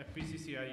FPCCI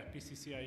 FPCCI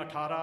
18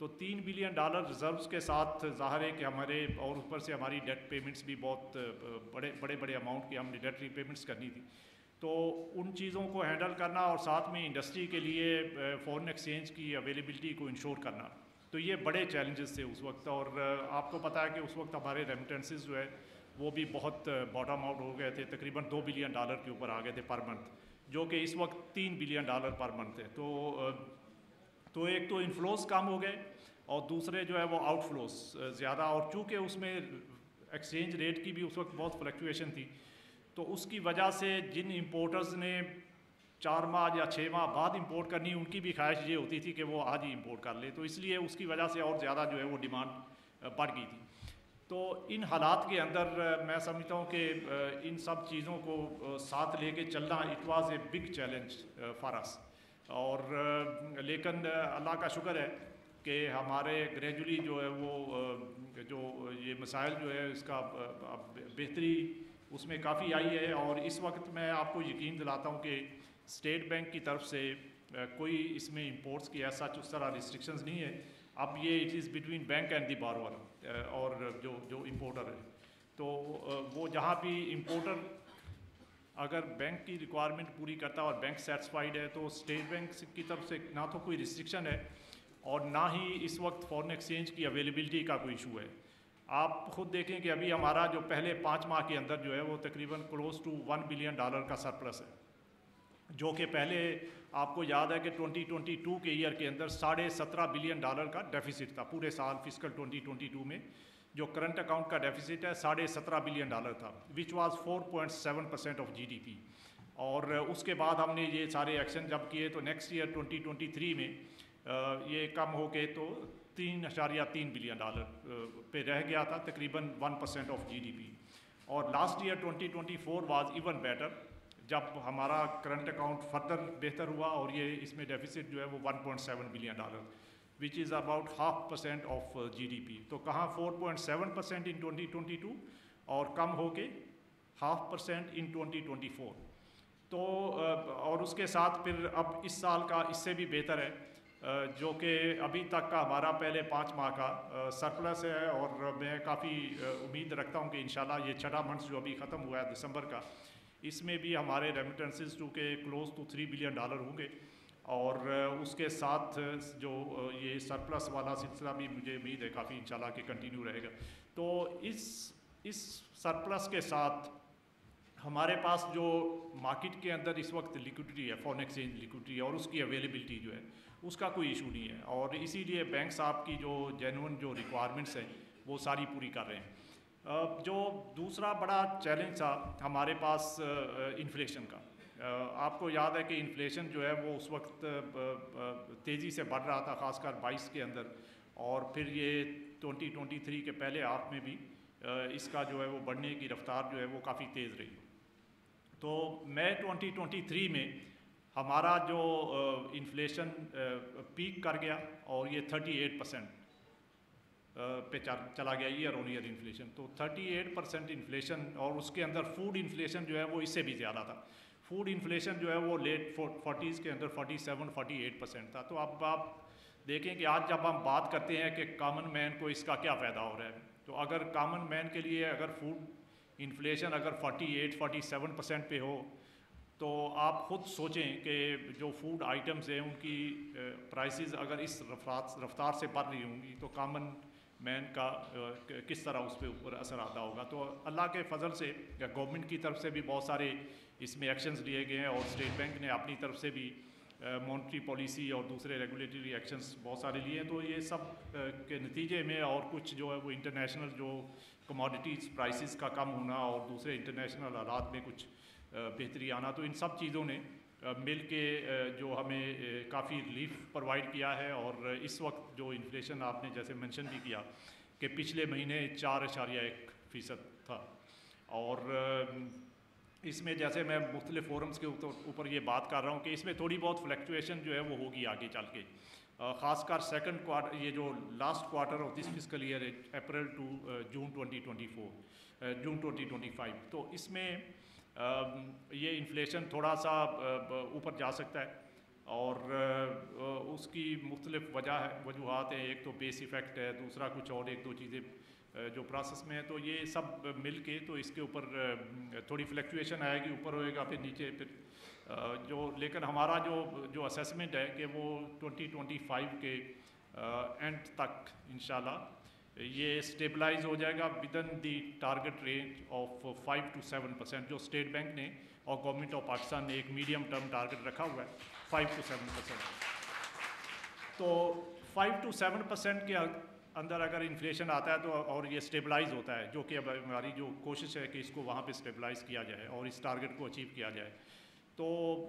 تو $3 billion reserves کے ساتھ ظاہر ہے کہ ہمارے اور اوپر سے ہماری ڈیٹ پیمنٹس بھی بہت بڑے اماؤنٹ کی ہم نے ڈیٹ ری پیمنٹس کرنی تھی. تو ان چیزوں کو ہینڈل کرنا اور ساتھ میں انڈسٹری کے لیے فورن ایکسچینج کی اویلیبلٹی کو انشور کرنا, تو یہ بڑے چیلنجز تھے اس وقت. اور آپ کو پتہ ہے کہ اس وقت ہمارے ریمیٹنسز جو ہے وہ بھی بہت باٹم آؤٹ ہو گئے تھے, تقریباً $2 بلین کے اوپر آ گئے تھے پر منتھ, جو کہ اس وقت $3 بلین پر منتھ ہے. تو ایک تو انفلوز کم ہو گئے اور دوسرے جو ہے وہ آؤٹ فلوز زیادہ, اور چونکہ اس میں ایکسچینج ریٹ کی بھی اس وقت بہت فلیکچویشن تھی, تو اس کی وجہ سے جن امپورٹرز نے 4 ماہ یا 6 ماہ بعد امپورٹ کرنی, ان کی بھی خواہش یہ ہوتی تھی کہ وہ آج ہی امپورٹ کر لے, تو اس لیے اس کی وجہ سے اور زیادہ جو ہے وہ ڈیمانڈ بڑھ گئی تھی. تو ان حالات کے اندر میں سمجھتا ہوں کہ ان سب چیزوں کو ساتھ لے کے چلنا it was a big challenge for us. اور لیکن اللہ کا شکر ہے کہ ہمارے گریجولی جو ہے وہ جو یہ مسائل جو ہے اس کا بہتری اس میں کافی آئی ہے. اور اس وقت میں آپ کو یقین دلاتا ہوں کہ اسٹیٹ بینک کی طرف سے کوئی اس میں امپورٹس کی ایسا اس طرح ریسٹرکشنز نہیں ہے. اب یہ it is between bank and the بارور, اور جو امپورٹر ہے, تو وہ جہاں بھی امپورٹر اگر بینک کی ریکوائرمنٹ پوری کرتا ہے اور بینک سیٹسفائیڈ ہے, تو اسٹیٹ بینک کی طرف سے نہ تو کوئی ریسٹرکشن ہے اور نہ ہی اس وقت فورن ایکسچینج کی اویلیبلٹی کا کوئی ایشو ہے. آپ خود دیکھیں کہ ابھی ہمارا جو پہلے 5 ماہ کے اندر جو ہے وہ تقریباً کلوز ٹو $1 بلین کا سرپلس ہے, جو کہ پہلے آپ کو یاد ہے کہ 2022 کے ایئر کے اندر $17.5 بلین کا ڈیفیسٹ تھا پورے سال فسکل 2022 میں. جو کرنٹ اکاؤنٹ کا ڈیفیسٹ ہے $17.5 بلین تھا, وچ واز 4.7% آف GDP. اور اس کے بعد ہم نے یہ سارے ایکشن جب کیے تو نیکسٹ ایئر 2023 میں یہ کم ہو کے تو $3.3 بلین پہ رہ گیا تھا, تقریباً 1% آف GDP. اور last year 2024 was even better, جب ہمارا کرنٹ اکاؤنٹ فردر بہتر ہوا اور یہ اس میں ڈیفیسٹ جو ہے وہ $1.7 billion, which is about 0.5% of GDP. تو کہاں 4.7% ان 2022 اور کم ہو کے 0.5% ان 2024. تو اور اس کے ساتھ پھر اب اس سال کا اس سے بھی بہتر ہے, جو کہ ابھی تک کا ہمارا پہلے 5 ماہ کا سرپلس ہے. اور میں کافی امید رکھتا ہوں کہ انشاءاللہ یہ چھٹا منتھ جو ابھی ختم ہوا ہے دسمبر کا, اس میں بھی ہمارے ریمیٹنسز چونکہ کلوز ٹو $3 بلین ہوں گے, اور اس کے ساتھ جو یہ سرپلس والا سلسلہ بھی مجھے امید ہے کافی انشاءاللہ کہ کنٹینیو رہے گا. تو اس سرپلس کے ساتھ ہمارے پاس جو مارکیٹ کے اندر اس وقت لیکوڈیٹی ہے, فورن ایکسچینج لیکوڈیٹی, اور اس کی اویلیبلٹی جو ہے اس کا کوئی ایشو نہیں ہے. اور اسی لیے بینک صاحب کی جو جینون جو ریکوائرمنٹس ہیں وہ ساری پوری کر رہے ہیں. جو دوسرا بڑا چیلنج تھا ہمارے پاس انفلیشن کا, آپ کو یاد ہے کہ انفلیشن جو ہے وہ اس وقت تیزی سے بڑھ رہا تھا, خاص کر 22 کے اندر, اور پھر یہ 2023 کے پہلے ہاف میں بھی اس کا جو ہے وہ بڑھنے کی رفتار جو ہے وہ کافی تیز رہی. تو مئی 2023 میں ہمارا جو انفلیشن پیک کر گیا اور یہ 38% پہ چلا گیا ایئر آن ایئر انفلیشن. تو 38% انفلیشن, اور اس کے اندر فوڈ انفلیشن جو ہے وہ اس سے بھی زیادہ تھا. فوڈ انفلیشن جو ہے وہ لیٹ 40s کے اندر 47-48% تھا. تو اب آپ دیکھیں کہ آج جب ہم بات کرتے ہیں کہ کامن مین کو اس کا کیا فائدہ ہو رہا ہے, تو اگر کامن مین کے لیے اگر فوڈ انفلیشن اگر 48-47% پہ ہو, تو آپ خود سوچیں کہ جو فوڈ آئٹمز ہیں ان کی پرائسز اگر اس رفتار سے بڑھ رہی ہوں گی تو کامن مین کا کس طرح اس پہ اوپر اثر آتا ہوگا. تو اللہ کے فضل سے گورنمنٹ کی طرف سے بھی بہت سارے اس میں ایکشنز لیے گئے ہیں, اور اسٹیٹ بینک نے اپنی طرف سے بھی مونٹری پالیسی اور دوسرے ریگولیٹری ایکشنز بہت سارے لیے ہیں. تو یہ سب کے نتیجے میں اور کچھ جو ہے وہ انٹرنیشنل جو کموڈیٹیز پرائسز کا کم ہونا اور دوسرے انٹرنیشنل حالات میں کچھ بہتری آنا, تو ان سب چیزوں نے مل کے جو ہمیں کافی ریلیف پرووائڈ کیا ہے. اور اس وقت جو انفلیشن آپ نے جیسے مینشن بھی کیا کہ پچھلے مہینے 4.1% تھا, اور اس میں جیسے میں مختلف فورمز کے اوپر یہ بات کر رہا ہوں کہ اس میں تھوڑی بہت فلیکچویشن جو ہے وہ ہوگی آگے چل کے, خاص کر سیکنڈ کوارٹر, یہ جو last quarter of this fiscal year ہے اپریل ٹو جون 2025. تو اس میں یہ انفلیشن تھوڑا سا اوپر جا سکتا ہے, اور اس کی مختلف وجوہات ہیں. ایک تو بیس ایفیکٹ ہے, دوسرا کچھ اور ایک دو چیزیں جو پروسیس میں ہے. تو یہ سب مل کے تو اس کے اوپر تھوڑی فلیکچویشن آئے گی, اوپر ہوئے گا پھر نیچے پھر لیکن ہمارا جو اسیسمنٹ ہے کہ وہ 2025 کے اینڈ تک انشاءاللہ یہ اسٹیبلائز ہو جائے گا ودن دی ٹارگٹ رینج آف 5 to 7%, جو اسٹیٹ بینک نے اور گورنمنٹ آف پاکستان نے ایک میڈیم ٹرم ٹارگٹ رکھا ہوا ہے 5 to 7%. تو 5 to 7% کے اندر اگر انفلیشن آتا ہے تو اور یہ اسٹیبلائز ہوتا ہے, جو کہ اب ہماری جو کوشش ہے کہ اس کو وہاں پہ اسٹیبلائز کیا جائے اور اس ٹارگٹ کو اچیو کیا جائے, تو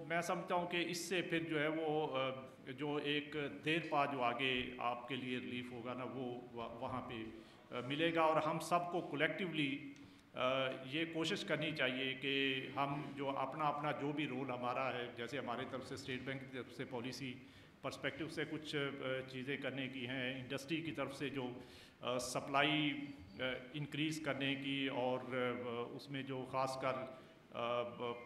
میں سمجھتا ہوں کہ اس سے پھر جو ہے وہ جو ایک دیر پا جو آگے آپ کے لیے ریلیف ہوگا نا وہ وہاں پہ ملے گا. اور ہم سب کو کولیکٹیولی یہ کوشش کرنی چاہیے کہ ہم جو اپنا جو بھی رول ہمارا ہے, جیسے ہمارے طرف سے اسٹیٹ بینک کی طرف سے پالیسی پرسپیکٹو سے کچھ چیزیں کرنے کی ہیں, انڈسٹری کی طرف سے جو سپلائی انکریز کرنے کی اور اس میں جو خاص کر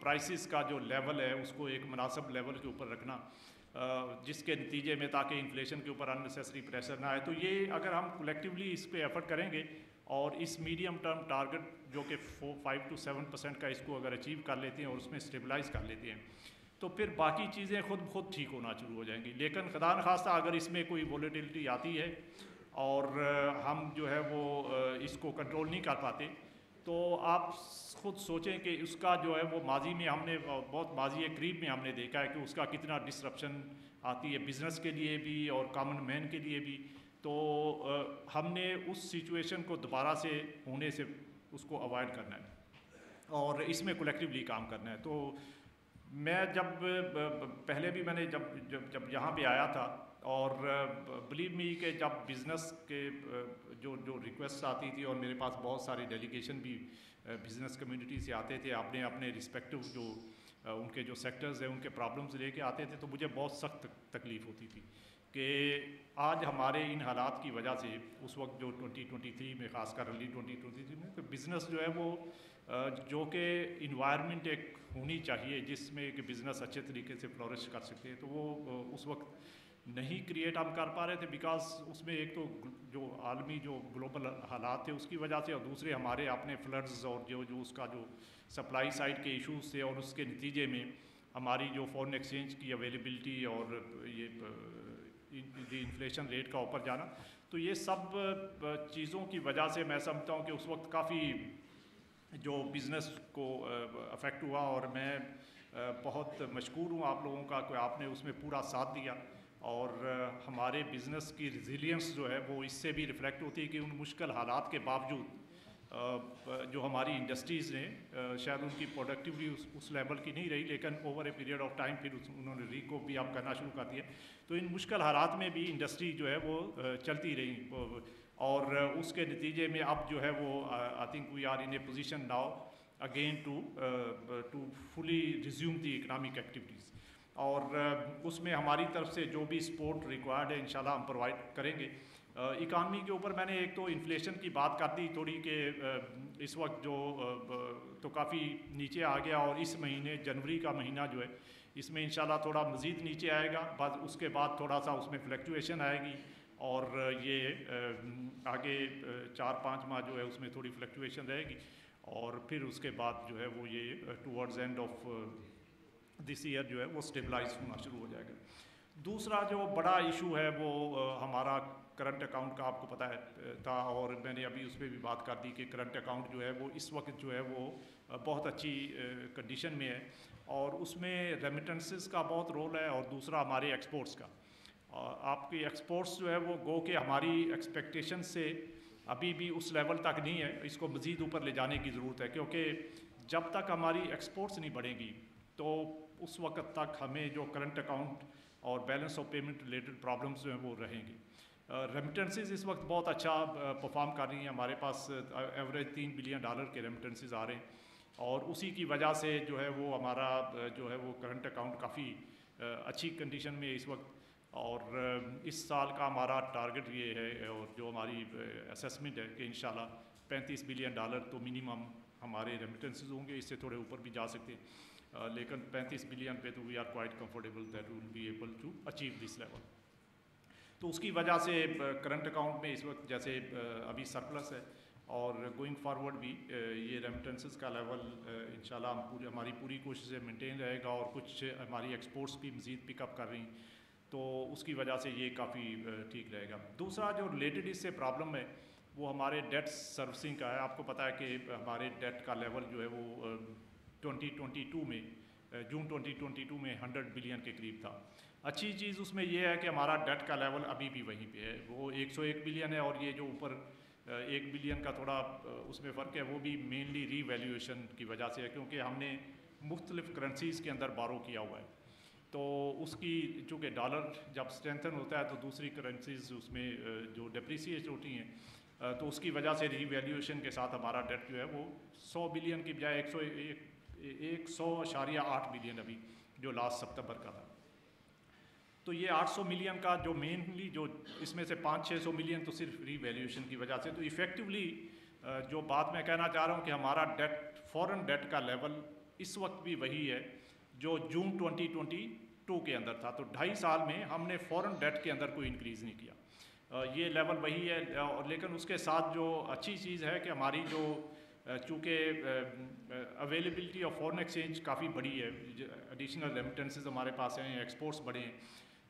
پرائسز کا جو لیول ہے اس کو ایک مناسب لیول کے اوپر رکھنا, جس کے نتیجے میں تاکہ انفلیشن کے اوپر اننیسیسری پریشر نہ آئے. تو یہ اگر ہم کولیکٹیولی اس پہ ایفرٹ کریں گے اور اس میڈیم ٹرم ٹارگٹ جو کہ 5 to 7% کا اس کو اگر اچیو کر لیتے ہیں اور اس میں اسٹیبلائز کر لیتے ہیں تو پھر باقی چیزیں خود ٹھیک ہونا شروع ہو جائیں گی. لیکن خدا نخواستہ اگر اس میں کوئی وولیٹیلٹی آتی ہے اور ہم جو ہے وہ اس کو کنٹرول نہیں کر پاتے تو آپ خود سوچیں کہ اس کا جو ہے وہ ماضی میں ہم نے بہت ماضی قریب میں ہم نے دیکھا ہے کہ اس کا کتنا ڈسرپشن آتی ہے بزنس کے لیے بھی اور کامن مین کے لیے بھی. تو ہم نے اس سچویشن کو دوبارہ سے ہونے سے اس کو اوائڈ کرنا ہے اور اس میں کولیکٹیولی کام کرنا ہے. تو میں جب پہلے بھی میں نے جب یہاں پہ آیا تھا اور بلیو می کہ جب بزنس کے جو ریکویسٹ آتی تھی اور میرے پاس بہت سارے ڈیلیگیشن بھی بزنس کمیونٹی سے آتے تھے, اپنے رسپیکٹو جو ان کے جو سیکٹرز ہیں ان کے پرابلمز لے کے آتے تھے, تو مجھے بہت سخت تکلیف ہوتی تھی کہ آج ہمارے ان حالات کی وجہ سے اس وقت جو 2023 میں خاص کر ارلی 2023 میں تو بزنس جو ہے وہ جو کہ انوائرمنٹ ایک ہونی چاہیے جس میں کہ بزنس اچھے طریقے سے فلورش کر سکتے ہیں, تو وہ اس وقت نہیں کریٹ ہم کر پا رہے تھے بیکاز اس میں ایک تو جو عالمی جو گلوبل حالات تھے اس کی وجہ سے, اور دوسرے ہمارے اپنے فلڈز اور جو اس کا جو سپلائی سائڈ کے ایشوز تھے اور اس کے نتیجے میں ہماری جو فورن ایکسچینج کی اویلیبلٹی اور یہ انفلیشن ریٹ کا اوپر جانا, تو یہ سب چیزوں کی وجہ سے میں سمجھتا ہوں کہ اس وقت کافی جو بزنس کو افیکٹ ہوا. اور میں بہت مشکور ہوں آپ لوگوں کا کہ آپ نے اس میں پورا ساتھ دیا اور ہمارے بزنس کی ریزیلینس جو ہے وہ اس سے بھی ریفلیکٹ ہوتی ہے کہ ان مشکل حالات کے باوجود جو ہماری انڈسٹریز نے شاید ان کی پروڈکٹیوٹی اس لیول کی نہیں رہی, لیکن over a period of time پھر انہوں نے ریکو بھی اب کرنا شروع کر دیا. تو ان مشکل حالات میں بھی انڈسٹری جو ہے وہ چلتی رہی اور اس کے نتیجے میں اب جو ہے وہ I think we are in a position now again to fully resume the economic activities. اور اس میں ہماری طرف سے جو بھی سپورٹ ریکوائرڈ ہے انشاءاللہ ہم پرووائڈ کریں گے. اکانومی کے اوپر میں نے ایک تو انفلیشن کی بات کر دی تھوڑی کہ اس وقت جو تو کافی نیچے آ گیا اور اس مہینے جنوری کا مہینہ جو ہے اس میں انشاءاللہ تھوڑا مزید نیچے آئے گا, بعد اس کے بعد تھوڑا سا اس میں فلیکچویشن آئے گی اور یہ آگے 4-5 ماہ جو ہے اس میں تھوڑی فلیکچویشن رہے گی اور پھر اس کے بعد جو ہے وہ یہ towards end of this year جو ہے وہ اسٹیبلائز ہونا شروع ہو جائے گا. دوسرا جو بڑا ایشو ہے وہ ہمارا کرنٹ اکاؤنٹ کا آپ کو پتہ ہے تھا اور میں نے ابھی اس پہ بھی بات کر دی کہ کرنٹ اکاؤنٹ جو ہے وہ اس وقت جو ہے وہ بہت اچھی کنڈیشن میں ہے اور اس میں ریمیٹنسز کا بہت رول ہے اور دوسرا ہمارے ایکسپورٹس کا. آپ کی ایکسپورٹس جو ہے وہ گو کہ ہماری ایکسپیکٹیشن سے ابھی بھی اس لیول تک نہیں ہے, اس کو مزید اوپر لے جانے کی ضرورت ہے کیونکہ جب تک ہماری ایکسپورٹس نہیں بڑھیں گی تو اس وقت تک ہمیں جو کرنٹ اکاؤنٹ اور balance of payment related problems جو ہیں وہ رہیں گی. ریمیٹنسز اس وقت بہت اچھا پرفارم کر رہی ہیں, ہمارے پاس ایوریج $3 بلین کے ریمیٹنسز آ رہے ہیں اور اسی کی وجہ سے جو ہے وہ ہمارا جو ہے وہ کرنٹ اکاؤنٹ کافی اچھی کنڈیشن میں ہے اس وقت. اور اس سال کا ہمارا ٹارگٹ یہ ہے اور جو ہماری اسیسمنٹ ہے کہ انشاءاللہ $35 بلین تو منیمم ہمارے ریمیٹنسز ہوں گے, اس سے تھوڑے اوپر بھی جا سکتے ہیں, لیکن 35 بلین پہ تو we are quite comfortable that will be able to achieve this level. تو اس کی وجہ سے کرنٹ اکاؤنٹ میں اس وقت جیسے ابھی سرپلس ہے, اور گوئنگ فارورڈ بھی یہ ریمیٹنسز کا لیول انشاءاللہ ہماری پوری کوشش سے مینٹین رہے گا, اور کچھ ہماری ایکسپورٹس بھی مزید پک اپ کر رہی ہیں, تو اس کی وجہ سے یہ کافی ٹھیک رہے گا. دوسرا جو ریلیٹڈ اس سے پرابلم ہے وہ ہمارے ڈیٹ سروسنگ کا ہے. آپ کو پتہ ہے کہ ہمارے ڈیٹ کا لیول جو ہے وہ 2022 میں جون 2022 میں 100 بلین کے قریب تھا. اچھی چیز اس میں یہ ہے کہ ہمارا ڈیٹ کا لیول ابھی بھی وہیں پہ ہے, وہ 101 بلین ہے, اور یہ جو اوپر 1 بلین کا تھوڑا اس میں فرق ہے وہ بھی مینلی ری ویلیویشن کی وجہ سے ہے, کیونکہ ہم نے مختلف کرنسیز کے اندر بارو کیا ہوا ہے. تو اس کی چونکہ ڈالر جب اسٹرینتھن ہوتا ہے تو دوسری کرنسیز اس میں جو ڈپریسیٹ ہوتی ہیں, تو اس کی وجہ سے ری ویلیویشن کے ساتھ ہمارا ڈیٹ جو ہے وہ 100 بلین کی بجائے 100.8 بلین ابھی جو لاسٹ سپتمبر کا تھا. تو یہ 800 ملین کا جو مینلی جو اس میں سے 500-600 ملین تو صرف ری ویلیویشن کی وجہ سے. تو ایفیکٹولی جو بات میں کہنا چاہ رہا ہوں کہ ہمارا ڈیٹ فورن ڈیٹ کا لیول اس وقت بھی وہی ہے جو جون 2022 کے اندر تھا. تو 2.5 سال میں ہم نے فورن ڈیٹ کے اندر کوئی انکریز نہیں کیا, یہ لیول وہی ہے. لیکن اس کے ساتھ جو اچھی چیز ہے کہ ہماری جو چونکہ اویلیبلٹی آف فورن ایکسچینج کافی بڑی ہے, ایڈیشنل ریمیٹنسز ہمارے پاس ہیں, ایکسپورٹس بڑے ہیں,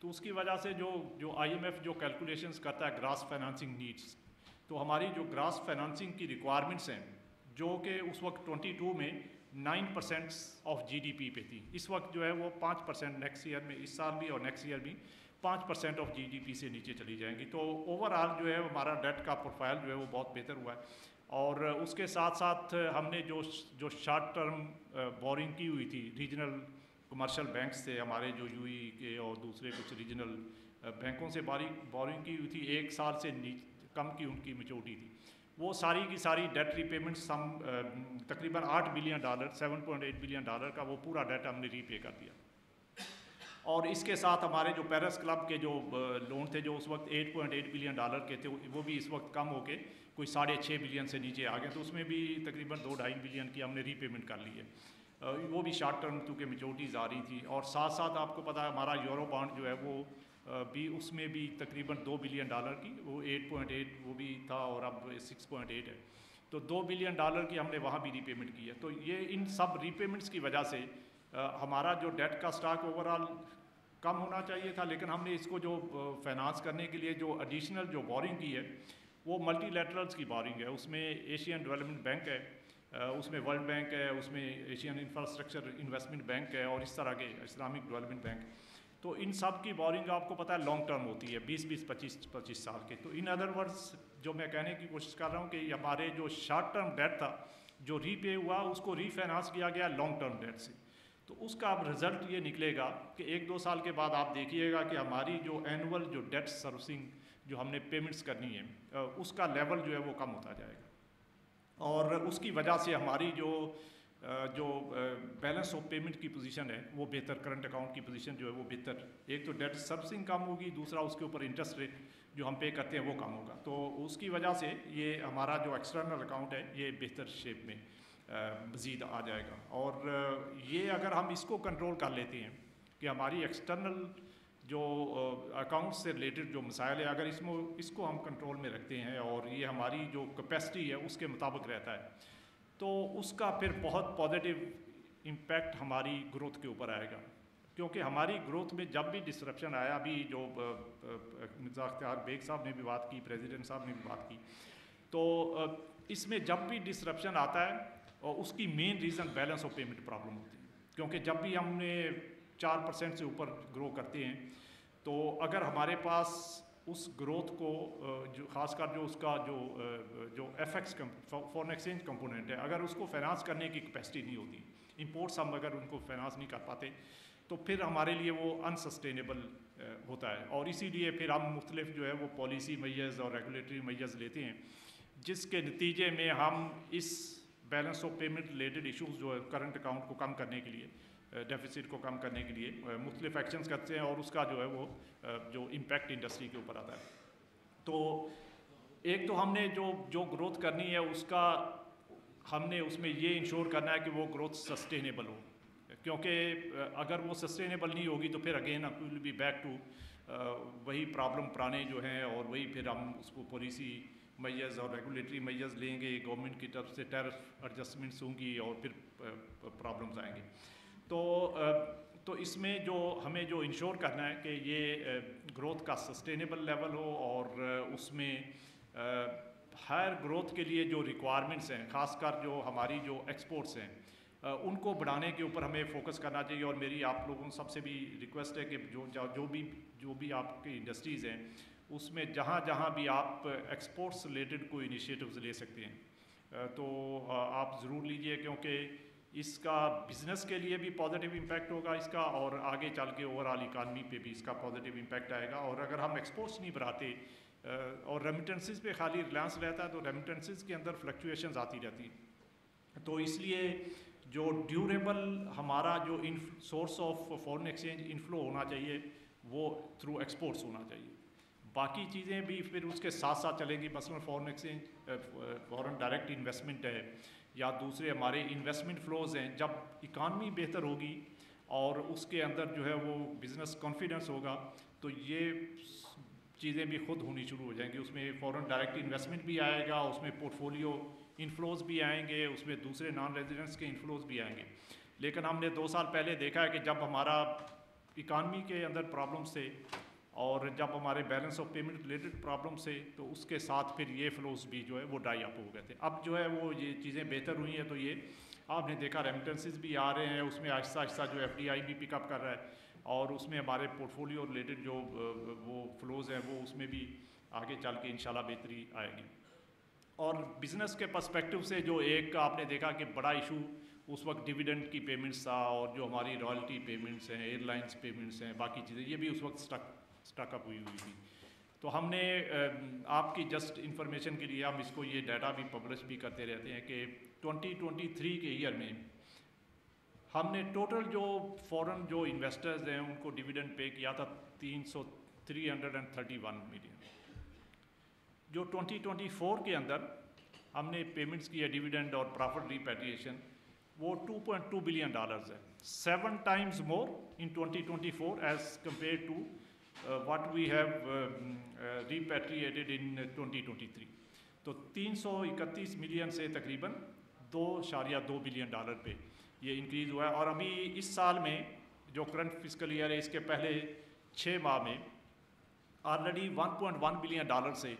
تو اس کی وجہ سے جو آئی ایم ایف جو کیلکولیشنز کرتا ہے گراس فائنانسنگ نیڈس, تو ہماری جو گراس فائنانسنگ کی ریکوائرمنٹس ہیں جو کہ اس وقت 22 میں 9% آف جی ڈی پی پہ تھی, اس وقت جو ہے وہ 5% نیکسٹ ایئر میں, اس سال بھی اور نیکسٹ ایئر بھی 5% آف جی ڈی پی سے نیچے چلی جائیں گی. تو اوور آل جو ہے ہمارا ڈیٹ کا پروفائل جو ہے وہ بہت بہتر ہوا ہے. اور اس کے ساتھ ساتھ ہم نے جو شارٹ ٹرم بورنگ کی ہوئی تھی ریجنل کمرشل بینکس سے, ہمارے جو یو ای کے اور دوسرے کچھ ریجنل بینکوں سے بورنگ کی ہوئی تھی, 1 سال سے کم کی ان کی میچورٹی تھی, وہ ساری کی ساری ڈیٹ ری پیمنٹس ہم تقریباً $8 بلین 7.8 بلین کا وہ پورا ڈیٹ ہم نے ری پے کر دیا. اور اس کے ساتھ ہمارے جو پیرس کلب کے جو لون تھے جو اس وقت $8.8 بلین کے تھے, وہ بھی اس وقت کم ہو کے کوئی 6.5 بلین سے نیچے آ گئے, تو اس میں بھی تقریباً 2-2.5 بلین کی ہم نے ری پیمنٹ کر لی ہے, وہ بھی شارٹ ٹرم کیونکہ میچورٹیز آ رہی تھی. اور ساتھ ساتھ آپ کو پتہ ہے ہمارا یورو بانڈ جو ہے وہ بھی اس میں بھی تقریباً $2 بلین کی, وہ 8.8 وہ بھی تھا اور اب 6.8 ہے, تو $2 بلین کی ہم نے وہاں بھی ری پیمنٹ کی ہے. تو یہ ان سب ری پیمنٹس کی وجہ سے ہمارا جو ڈیٹ کا سٹاک اوور آل کم ہونا چاہیے تھا, لیکن ہم نے اس کو جو فائنانس کرنے کے لیے جو ایڈیشنل جو بورنگ کی ہے وہ ملٹی لیٹرلز کی بورنگ ہے. اس میں ایشین ڈیولپمنٹ بینک ہے, اس میں ورلڈ بینک ہے, اس میں ایشین انفراسٹرکچر انویسٹمنٹ بینک ہے, اور اس طرح کے اسلامک ڈیولپمنٹ بینک. تو ان سب کی بورنگ آپ کو پتہ ہے لانگ ٹرم ہوتی ہے, 20-25 سال کے. تو ان ادر ورڈز جو میں کہنے کی کوشش کر رہا ہوں کہ ہمارے جو شارٹ ٹرم ڈیٹ تھا جو ری پے ہوا اس کو ری فائنانس کیا گیا لانگ ٹرم ڈیٹ سے. تو اس کا اب رزلٹ یہ نکلے گا کہ 1-2 سال کے بعد آپ دیکھیے گا کہ ہماری جو اینول جو ڈیٹ سروسنگ جو ہم نے پیمنٹس کرنی ہے اس کا لیول جو ہے وہ کم ہوتا جائے گا, اور اس کی وجہ سے ہماری جو بیلنس آف پیمنٹ کی پوزیشن ہے وہ بہتر, کرنٹ اکاؤنٹ کی پوزیشن جو ہے وہ بہتر, ایک تو ڈیٹ سروسنگ کم ہوگی, دوسرا اس کے اوپر انٹرسٹ ریٹ جو ہم پے کرتے ہیں وہ کم ہوگا. تو اس کی وجہ سے یہ ہمارا جو ایکسٹرنل اکاؤنٹ ہے یہ بہتر شیپ میں مزید آ جائے گا. اور یہ اگر ہم اس کو کنٹرول کر لیتے ہیں کہ ہماری ایکسٹرنل جو اکاؤنٹ سے ریلیٹڈ جو مسائل ہے اگر اس کو ہم کنٹرول میں رکھتے ہیں اور یہ ہماری جو کیپیسٹی ہے اس کے مطابق رہتا ہے, تو اس کا پھر بہت پازیٹیو امپیکٹ ہماری گروتھ کے اوپر آئے گا. کیونکہ ہماری گروتھ میں جب بھی ڈسرپشن آیا, ابھی جو مرزا اختیار بیگ صاحب نے بھی بات کی, پریزیڈنٹ صاحب نے بھی بات کی, تو اس میں جب بھی ڈسرپشن آتا ہے اور اس کی main reason balance of payment problem ہوتی ہے. کیونکہ جب بھی ہم نے 4% سے اوپر گرو کرتے ہیں تو اگر ہمارے پاس اس گروتھ کو جو خاص کر جو اس کا جو F X foreign exchange component ہے اگر اس کو فائنانس کرنے کی کیپیسٹی نہیں ہوتی, امپورٹس ہم اگر ان کو فائنانس نہیں کر پاتے تو پھر ہمارے لیے وہ انسسٹینیبل ہوتا ہے. اور اسی لیے پھر ہم مختلف جو ہے وہ پالیسی میجرز اور ریگولیٹری میجرز لیتے ہیں جس کے نتیجے میں ہم اس balance of payment related issues جو ہے کرنٹ اکاؤنٹ کو کم کرنے کے لیے, ڈیفیسٹ کو کم کرنے کے لیے مختلف ایکشنز کرتے ہیں, اور اس کا جو ہے وہ جو امپیکٹ انڈسٹری کے اوپر آتا ہے. تو ایک تو ہم نے جو گروتھ کرنی ہے اس کا ہم نے اس میں یہ انشور کرنا ہے کہ وہ گروتھ سسٹینیبل ہو، کیونکہ اگر وہ سسٹینیبل نہیں ہوگی تو پھر again will be back to وہی پرابلم پرانے جو ہیں، اور وہی پھر ہم اس کو پالیسی میجرز اور ریگولیٹری میجرز لیں گے، گورنمنٹ کی طرف سے ٹیرف ایڈجسٹمنٹس ہوں گی اور پھر پرابلمز آئیں گے. تو اس میں جو ہمیں جو انشور کرنا ہے کہ یہ گروتھ کا سسٹینیبل لیول ہو، اور اس میں ہائر گروتھ کے لیے جو ریکوائرمنٹس ہیں، خاص کر جو ہماری جو ایکسپورٹس ہیں، ان کو بڑھانے کے اوپر ہمیں فوکس کرنا چاہیے. اور میری آپ لوگوں سب سے بھی ریکویسٹ ہے کہ جو بھی آپ کی انڈسٹریز ہیں، اس میں جہاں جہاں بھی آپ ایکسپورٹس ریلیٹڈ کوئی انیشیٹوز لے سکتے ہیں تو آپ ضرور لیجئے، کیونکہ اس کا بزنس کے لیے بھی پازیٹیو امپیکٹ ہوگا اس کا، اور آگے چل کے اوور آل اکانومی پہ بھی اس کا پازیٹیو امپیکٹ آئے گا. اور اگر ہم ایکسپورٹس نہیں بڑھاتے اور ریمیٹنسز پہ خالی ریلائنس رہتا ہے تو ریمیٹنسز کے اندر فلکچویشنز آتی رہتی ہیں. تو اس لیے جو ڈیوریبل ہمارا جو source of foreign exchange inflow ہونا چاہیے وہ تھرو ایکسپورٹس ہونا چاہیے. باقی چیزیں بھی پھر اس کے ساتھ ساتھ چلیں گی، مثلاً foreign exchange, foreign direct investment ہے، یا دوسرے ہمارے انویسٹمنٹ فلوز ہیں. جب اکانومی بہتر ہوگی اور اس کے اندر جو ہے وہ بزنس کانفیڈنس ہوگا تو یہ چیزیں بھی خود ہونی شروع ہو جائیں گی. اس میں فورن ڈائریکٹ انویسٹمنٹ بھی آئے گا، اس میں پورٹ فولیو انفلوز بھی آئیں گے، اس میں دوسرے نان ریزیڈنٹس کے انفلوز بھی آئیں گے. لیکن ہم نے 2 سال پہلے دیکھا ہے کہ جب ہمارا اکانومی کے اندر پرابلمس تھے اور جب ہمارے balance of payment related problems تھے تو اس کے ساتھ پھر یہ فلوز بھی جو ہے وہ ڈرائی اپ ہو گئے تھے. اب جو ہے وہ یہ چیزیں بہتر ہوئی ہیں تو یہ آپ نے دیکھا ریمیٹنسز بھی آ رہے ہیں، اس میں آہستہ آہستہ جو ایف ڈی آئی بھی پک اپ کر رہا ہے، اور اس میں ہمارے پورٹ فولیو ریلیٹڈ جو وہ فلوز ہیں وہ اس میں بھی آگے چل کے انشاءاللہ بہتری آئے گی. اور بزنس کے پرسپیکٹو سے جو ایک آپ نے دیکھا کہ بڑا ایشو اس وقت ڈیویڈنڈ کی پیمنٹس تھا، اور جو ہماری رائلٹی پیمنٹس ہیں، ایئر لائنس پیمنٹس ہیں، باقی چیزیں یہ بھی اس وقت سٹک اپ ہوئی تھی. تو ہم نے آپ کی جسٹ انفارمیشن کے لیے ہم اس کو یہ ڈیٹا بھی پبلش بھی کرتے رہتے ہیں کہ 2023 کے ایئر میں ہم نے ٹوٹل جو فورن جو انویسٹرز ہیں ان کو ڈیویڈنڈ پے کیا تھا 331 ملین. جو 2024 کے اندر ہم نے پیمنٹس کی ہے ڈیویڈنڈ اور پرافٹ ریپیٹریشن وہ $2.2 بلین ہے، 7 times more in 2024 as compared to what we have repatriated in 2023. تو 331 ملین سے تقریباً $2.2 بلین پہ یہ انکریز ہوا ہے. اور ابھی اس سال میں جو کرنٹ فسکل ایئر ہے اس کے پہلے 6 ماہ میں آلریڈی $1.1 بلین سے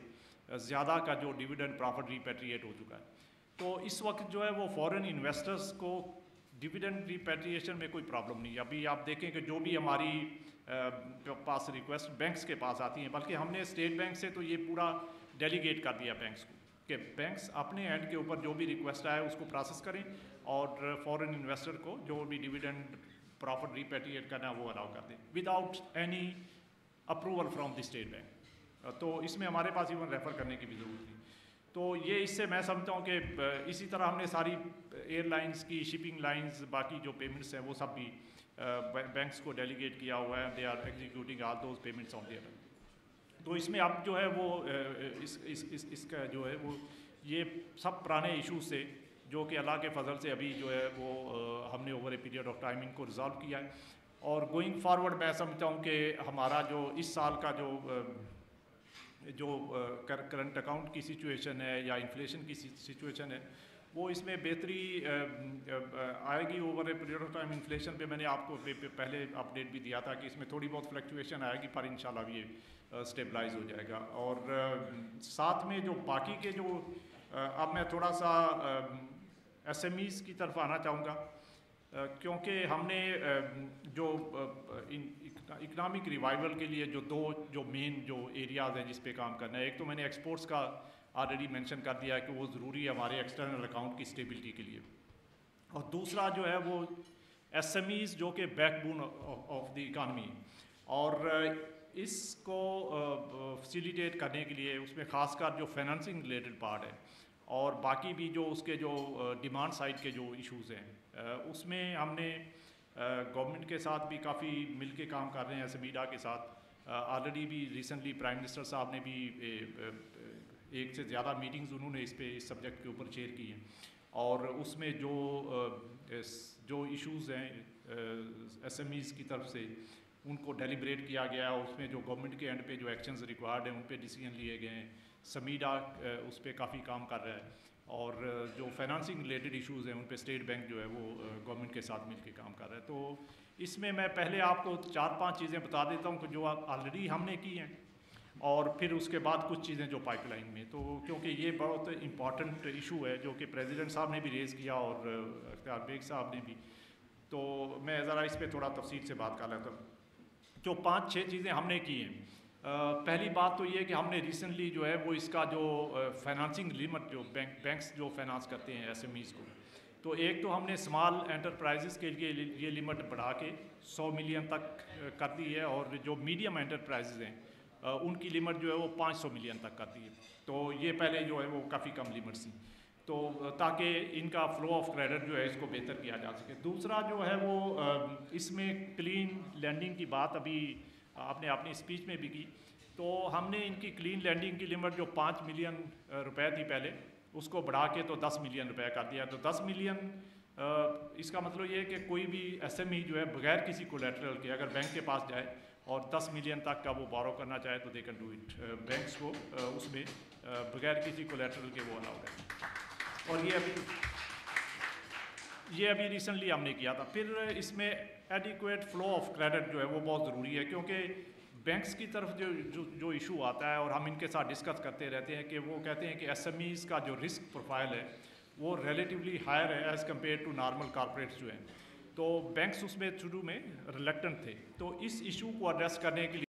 زیادہ کا جو ڈیویڈنڈ پرافٹ ریپیٹریٹ ہو چکا ہے. تو اس وقت جو ہے وہ فورن انویسٹرز کو ڈیویڈنڈ ریپیٹریشن میں کوئی پرابلم نہیں ہے. ابھی آپ دیکھیں کہ جو بھی ہماری پاس ریکویسٹ بینکس کے پاس آتی ہیں، بلکہ ہم نے اسٹیٹ بینک سے تو یہ پورا ڈیلیگیٹ کر دیا بینکس کو کہ بینکس اپنے اینڈ کے اوپر جو بھی ریکویسٹ آئے اس کو پروسیس کریں اور فورن انویسٹر کو جو بھی ڈیویڈنڈ پرافٹ ریپیٹریٹ کرنا ہے وہ الاؤ کر دیں without any approval from the state bank. تو اس میں ہمارے پاس ایون ریفر کرنے کی بھی ضرورت نہیں. تو یہ اس سے میں سمجھتا ہوں کہ اسی طرح ہم نے ساری ایئر لائنس کی، شپنگ لائنس، باقی جو پیمنٹس ہیں وہ سب بھی بینکس کو ڈیلیگیٹ کیا ہوا ہے. They are executing all those payments on their. تو اس میں اب جو ہے وہ اس کا جو ہے وہ یہ سب پرانے ایشوز سے جو کہ اللہ کے فضل سے ابھی جو ہے وہ ہم نے over a period of time ان کو ریزالو کیا ہے. اور گوئنگ فارورڈ میں سمجھتا ہوں کہ ہمارا جو اس سال کا جو کرنٹ اکاؤنٹ کی سچویشن ہے یا انفلیشن کی سچویشن ہے وہ اس میں بہتری آئے گی over a period of time. Inflation پہ میں نے آپ کو پہلے اپڈیٹ بھی دیا تھا کہ اس میں تھوڑی بہت فلکچویشن آئے گی پر انشاءاللہ بھی یہ اسٹیبلائز ہو جائے گا. اور ساتھ میں جو باقی کے جو اب میں تھوڑا سا ایس ایم ایز کی طرف آنا چاہوں گا کیونکہ ہم نے جو اکنامک ریوائول کے لیے جو مین جو ایریاز ہیں جس پہ کام کرنا ہے، ایک تو میں نے ایکسپورٹس کا آلریڈی مینشن کر دیا ہے کہ وہ ضروری ہے ہمارے ایکسٹرنل اکاؤنٹ کی اسٹیبلٹی کے لیے، اور دوسرا جو ہے وہ ایس ایم ایز جو کہ back bone of the economy, اور اس کو فیسیلیٹیٹ کرنے کے لیے اس میں خاص کر جو فائنانسنگ ریلیٹڈ پارٹ ہے اور باقی بھی جو اس کے جو ڈیمانڈ سائڈ کے جو ایشوز ہیں اس میں ہم نے گورنمنٹ کے ساتھ بھی کافی مل کے کام کر رہے ہیں. سمیڈا کے ساتھ آلریڈی بھی ریسنٹلی پرائم منسٹر صاحب نے بھی ایک سے زیادہ میٹنگز انہوں نے اس سبجیکٹ کے اوپر چیئر کی ہیں. اور اس میں جو ایشوز ہیں ایس ایم ایز کی طرف سے ان کو ڈیلیبریٹ کیا گیا، اس میں جو گورنمنٹ کے اینڈ پہ جو ایکشنز ریکوائرڈ ہیں ان پہ ڈیسیجن لیے گئے ہیں. سمیڈا اس پہ کافی کام کر رہا ہے، اور جو فائنانسنگ ریلیٹڈ ایشوز ہیں ان پہ اسٹیٹ بینک جو ہے وہ گورنمنٹ کے ساتھ مل کے کام کر رہا ہے. تو اس میں پہلے آپ کو 4-5 چیزیں بتا دیتا ہوں کہ جو آلریڈی ہم نے کی ہیں، اور پھر اس کے بعد کچھ چیزیں جو پائپ لائن میں. تو کیونکہ یہ بہت امپورٹنٹ ایشو ہے جو کہ پریزیڈنٹ صاحب نے بھی ریز کیا اور اختیار بیگ صاحب نے بھی، تو میں ذرا اس پہ تھوڑا تفصیل سے بات کر لیتا ہوں. جو 5-6 چیزیں ہم نے کی ہیں، پہلی بات تو یہ کہ ہم نے ریسنٹلی جو ہے وہ اس کا جو فائنانسنگ لمٹ جو بینکس جو فائنانس کرتے ہیں ایس ایم ایز کو، تو ایک تو ہم نے اسمال انٹرپرائزز کے لیے یہ لمٹ بڑھا کے 100 ملین تک کر دی ہے، اور جو میڈیم انٹرپرائزز ہیں ان کی لمٹ جو ہے وہ 500 ملین تک کر دی ہے. تو یہ پہلے جو ہے وہ کافی کم لمٹس تھیں، تو تاکہ ان کا فلو آف کریڈٹ جو ہے اس کو بہتر کیا جا سکے. دوسرا جو ہے وہ اس میں کلین لینڈنگ کی بات ابھی آپ نے اپنی اسپیچ میں بھی کی، تو ہم نے ان کی کلین لینڈنگ کی لمٹ جو 5 ملین روپے تھی پہلے، اس کو بڑھا کے تو 10 ملین روپے کر دیا. تو 10 ملین اس کا مطلب یہ ہے کہ کوئی بھی ایس ایم ای جو ہے بغیر کسی کولیٹرل کے اگر بینک کے پاس جائے اور 10 ملین تک کا وہ بورو کرنا چاہے تو they can do it. Banks کو اس میں بغیر کسی کولیٹرل کے وہ الاؤڈ ہے، اور یہ ابھی ریسنٹلی ہم نے کیا تھا. پھر اس میں ایڈیکویٹ فلو آف کریڈٹ جو ہے وہ بہت ضروری ہے، کیونکہ بینکس کی طرف جو ایشو آتا ہے، اور ہم ان کے ساتھ ڈسکس کرتے رہتے ہیں کہ وہ کہتے ہیں کہ ایس ایم ایز کا جو رسک پروفائل ہے وہ ریلیٹیولی ہائر ہے as compare to normal corporates جو ہیں. تو بینکس اس میں شروع میں ریلیکٹنٹ تھے. تو اس ایشو کو ایڈریس کرنے کے